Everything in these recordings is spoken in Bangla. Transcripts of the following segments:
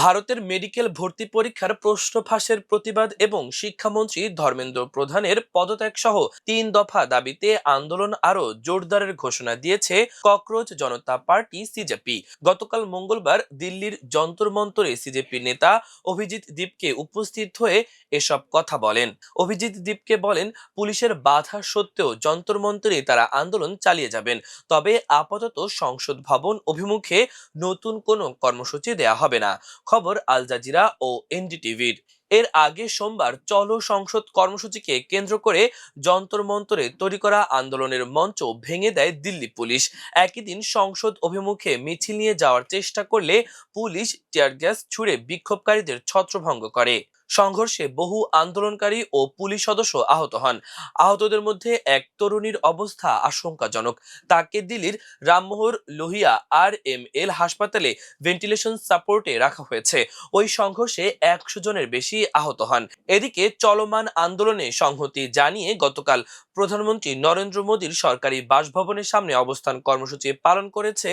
ভারতের মেডিকেল ভর্তি পরীক্ষার প্রশ্ন ফাঁসের প্রতিবাদ এবং শিক্ষামন্ত্রী ধর্মেন্দ্র প্রধানের পদত্যাগ সহ 3 দফা দাবিতে আন্দোলন আরো জোরদারের ঘোষণা দিয়েছে ককরোচ জনতা পার্টি সিজেপি। গতকাল মঙ্গলবার দিল্লির যন্তর মন্তরে সিজেপি নেতা অভিজিৎ দীপকে উপস্থিত হয়ে এসব কথা বলেন। অভিজিৎ দীপকে বলেন, পুলিশের বাধা সত্ত্বেও যন্তর মন্তরে তারা আন্দোলন চালিয়ে যাবেন, তবে আপাতত সংসদ ভবন অভিমুখে নতুন কোনো কর্মসূচি দেয়া হবে না। খবর আল জাজিরা ও এনডিটিভির। এর আগে সোমবার চলো সংসদ কর্মসূচিকে কেন্দ্র করে যন্তর মন্তরে তৈরি করা আন্দোলনের মঞ্চ ভেঙে দেয় দিল্লি পুলিশ। একই দিন সংসদ অভিমুখে মিছিল নিয়ে যাওয়ার চেষ্টা করলে পুলিশ টিয়ার গ্যাস ছুড়ে বিক্ষোভকারীদের ছত্রভঙ্গ করে। সংঘর্ষে বহু আন্দোলনকারী ও পুলিশ সদস্য আহত হন। আহতদের মধ্যে এক তরুণীর অবস্থা আশঙ্কাজনক। তাকে দিল্লির রামমোহর লোহিয়া RML হাসপাতালে ভেন্টিলেশন সাপোর্টে রাখা হয়েছে। ওই সংঘর্ষে 100 জনের বেশি আহত হন। এদিকে চলমান আন্দোলনে সংহতি জানিয়ে গতকাল প্রধানমন্ত্রী নরেন্দ্র মোদীর সরকারি বাসভবনের সামনে অবস্থান কর্মসূচি পালন করেছে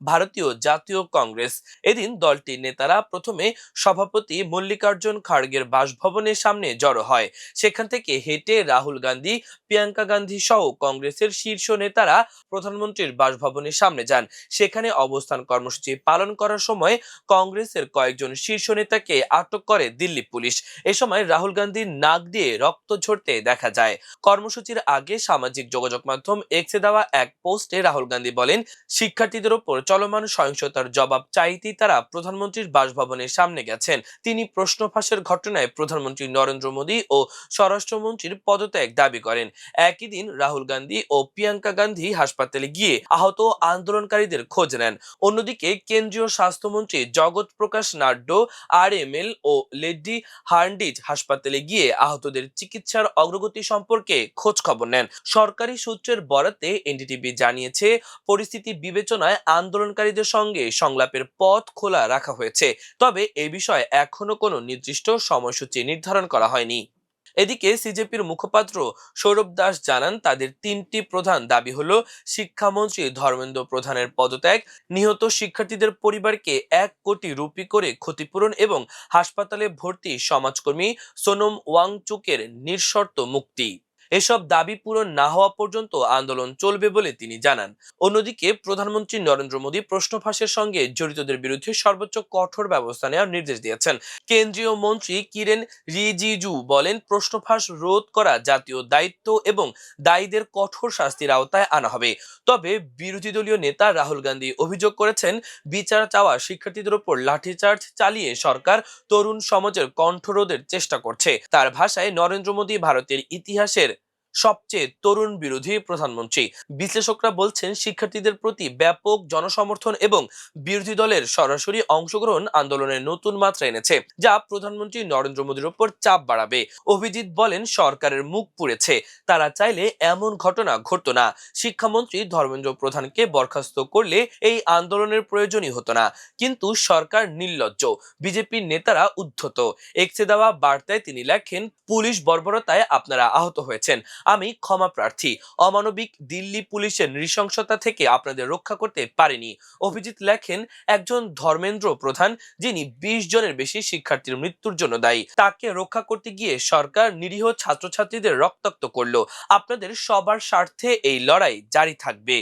ভারতীয় জাতীয় কংগ্রেস। এদিন দলটির নেতারা প্রথমে সভাপতি মল্লিকার্জুন খাড়গের বাসভবনের সামনে জড়ো হয়। সেখান থেকে হেঁটে রাহুল গান্ধী, প্রিয়াঙ্কা গান্ধী সহ কংগ্রেসের শীর্ষ নেতারা প্রধানমন্ত্রীর বাসভবনের সামনে যান। সেখানে অবস্থান কর্মসূচি পালন করার সময় কংগ্রেসের কয়েকজন শীর্ষ নেতাকে আটক করে দিল্লি পুলিশ। এ সময় রাহুল গান্ধীর নাক দিয়ে রক্ত ঝরতে দেখা যায়। কর্মসূচির আগে সামাজিক যোগাযোগ মাধ্যম এক্সে দেওয়া এক পোস্টে রাহুল গান্ধী বলেন, শিক্ষার্থীদের ওপর চলমান সহিংসতার জবাব চাইতেই তারা প্রধানমন্ত্রীর বাসভবনের সামনে গেছেন। তিনি প্রশ্ন ফাঁসের ঘটনায় প্রধানমন্ত্রী নরেন্দ্র মোদী ও স্বরাষ্ট্রমন্ত্রীর পদত্যাগ দাবি করেন। একই দিন রাহুল গান্ধী ও প্রিয়াঙ্কা গান্ধী হাসপাতালে গিয়ে আহত আন্দোলনকারীদের খোঁজ নেন। অন্যদিকে কেন্দ্রীয় স্বাস্থ্যমন্ত্রী জগৎ প্রকাশ নাড্ডা RML ও লেডি হার্ডিঞ্জ হাসপাতালে গিয়ে আহতদের চিকিৎসার অগ্রগতি সম্পর্কে খোঁজ খবর নেন। সরকারি সূত্রের বরাতে এনডিটিভি জানিয়েছে, পরিস্থিতি বিবেচনায় আন্দোলনকারীদের সঙ্গে সংলাপের পথ খোলা রাখা হয়েছে, তবে এ বিষয়ে এখনো কোনো নির্দিষ্ট সময়সূচি নির্ধারণ করা হয়নি। এদিকে সিজেপির মুখপাত্র সৌরভ দাস জানান, তাদের 3টি প্রধান দাবি হলো শিক্ষামন্ত্রী ধর্মেন্দ্র প্রধানের পদত্যাগ, নিহত শিক্ষার্থীদের পরিবারকে 1 কোটি রুপি করে ক্ষতিপূরণ এবং হাসপাতালে ভর্তি সমাজকর্মী সোনম ওয়াংচুকের নিঃশর্ত মুক্তি। এসব দাবি পূরণ না হওয়া পর্যন্ত আন্দোলন চলবে বলে তিনি জানান। অন্যদিকে প্রধানমন্ত্রী নরেন্দ্র মোদী প্রশ্ন ফাঁসের সঙ্গে জড়িতদের বিরুদ্ধে সর্বোচ্চ কঠোর ব্যবস্থা নেওয়ার নির্দেশ দিয়েছেন। কেন্দ্রীয় মন্ত্রী কিরেন রিজিজু বলেন, প্রশ্ন ফাঁস রোধ করা জাতীয় দায়িত্ব এবং দায়ীদের কঠোর শাস্তির আওতায় আনা হবে। তবে বিরোধী দলীয় নেতা রাহুল গান্ধী অভিযোগ করেছেন, বিচার চাওয়া শিক্ষার্থীদের উপর লাঠিচার্জ চালিয়ে সরকার তরুণ সমাজের কণ্ঠরোধের চেষ্টা করছে। তার ভাষায়, নরেন্দ্র মোদী ভারতের ইতিহাসের সবচেয়ে তরুণ বিরোধী প্রধানমন্ত্রী। বিশ্লেষকরা বলছেন, শিক্ষার্থীদের প্রতি ব্যাপক জনসমর্থন এবং বিরোধী দলের সরাসরি অংশগ্রহণ আন্দোলনের নতুন মাত্রা এনেছে, যা প্রধানমন্ত্রী নরেন্দ্র মোদীর উপর চাপ বাড়াবে। অভিজিৎ বলেন, সরকারের মুখ পুড়েছে, তারা চাইলে এমন ঘটনা ঘটতো না। শিক্ষামন্ত্রী ধর্মেন্দ্র প্রধানকে বরখাস্ত করলে এই আন্দোলনের প্রয়োজনই হতো না, কিন্তু সরকার নির্লজ্জ, বিজেপির নেতারা উদ্ধত। এক্সে দেওয়া বার্তায় তিনি লেখেন, পুলিশ বর্বরতায় আপনারা আহত হয়েছেন, আমি ক্ষমা প্রার্থী। অমানবিক দিল্লি পুলিশের নৃশংসতা থেকে আপনাদের রক্ষা করতে পারেনি। অভিজিৎ লেখেন, একজন ধর্মেন্দ্র প্রধান, যিনি 20 জনের বেশি শিক্ষার্থীর মৃত্যুর জন্য দায়ী, তাকে রক্ষা করতে গিয়ে সরকার নিরীহ ছাত্রছাত্রীদের রক্তাক্ত করলো। আপনাদের সবার স্বার্থে এই লড়াই জারি থাকবে।